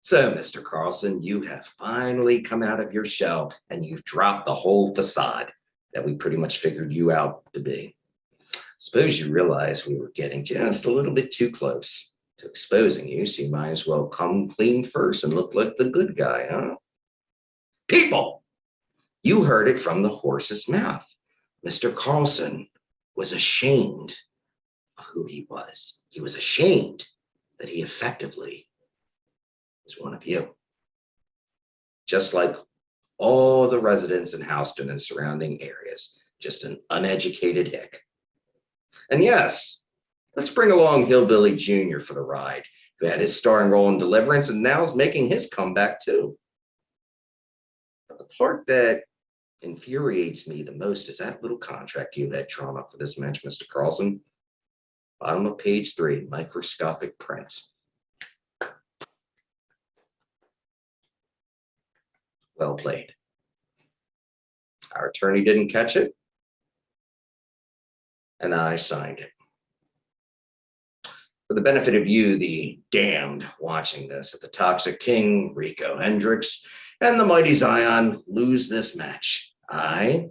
So, Mr. Carlson, you have finally come out of your shell and you've dropped the whole facade that we pretty much figured you out to be. Suppose you realize we were getting just a little bit too close to exposing you, so you might as well come clean first and look like the good guy, huh? People, you heard it from the horse's mouth. Mr. Carlson was ashamed of who he was. He was ashamed that he effectively was one of you. Just like all the residents in Houston and surrounding areas, just an uneducated hick. And yes, let's bring along Hillbilly Jr. for the ride, who had his starring role in Deliverance and now is making his comeback too. But the part that infuriates me the most is that little contract you had drawn up for this match, Mr. Carlson. Bottom of page 3, microscopic print. Well played. Our attorney didn't catch it, and I signed it. For the benefit of you, the damned, watching this, if the Toxic King Rico Hendrix and the mighty Zion lose this match, I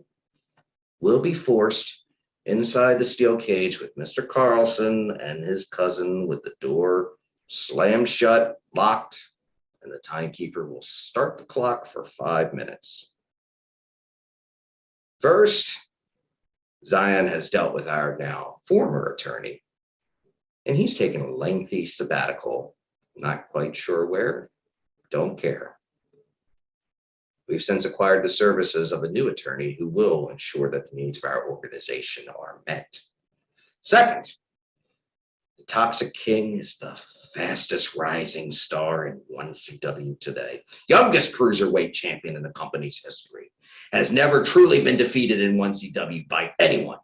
will be forced inside the steel cage with Mr. Carlson and his cousin with the door slammed shut, locked, and the timekeeper will start the clock for 5 minutes. First, Zion has dealt with our now former attorney, and he's taken a lengthy sabbatical. Not quite sure where, don't care. We've since acquired the services of a new attorney who will ensure that the needs of our organization are met. Second, the Toxic King is the fastest rising star in 1CW today. Youngest cruiserweight champion in the company's history. Has never truly been defeated in 1CW by anyone.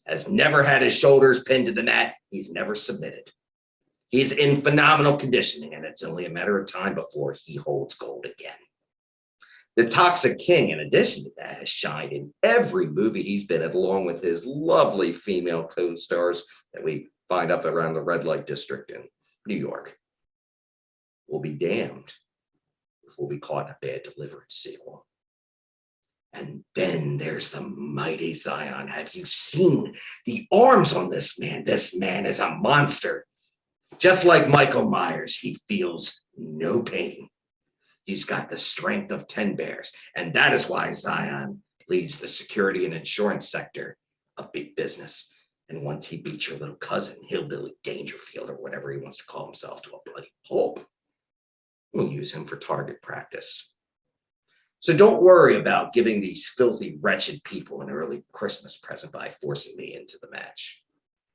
Has never had his shoulders pinned to the mat. He's never submitted. He's in phenomenal conditioning, and it's only a matter of time before he holds gold again. The Toxic King, in addition to that, has shined in every movie he's been in, along with his lovely female co-stars that we find up around the red light district in New York. We'll be damned if we'll be caught in a bad Deliverance sequel. And then there's the mighty Zion. Have you seen the arms on this man? This man is a monster. Just like Michael Myers, he feels no pain. He's got the strength of 10 bears. And that is why Zion leads the security and insurance sector of big business. And once he beats your little cousin, Hillbilly Dangerfield, or whatever he wants to call himself, to a bloody pulp, we'll use him for target practice. So don't worry about giving these filthy, wretched people an early Christmas present by forcing me into the match,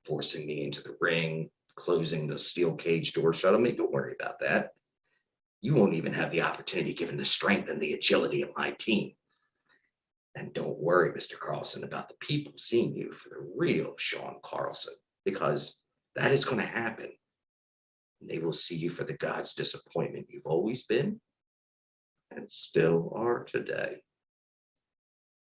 forcing me into the ring, closing the steel cage door shut on me. Don't worry about that. You won't even have the opportunity given the strength and the agility of my team. And don't worry, Mr. Carlson, about the people seeing you for the real Sean Carlson, because that is going to happen. And they will see you for the God's disappointment you've always been and still are today.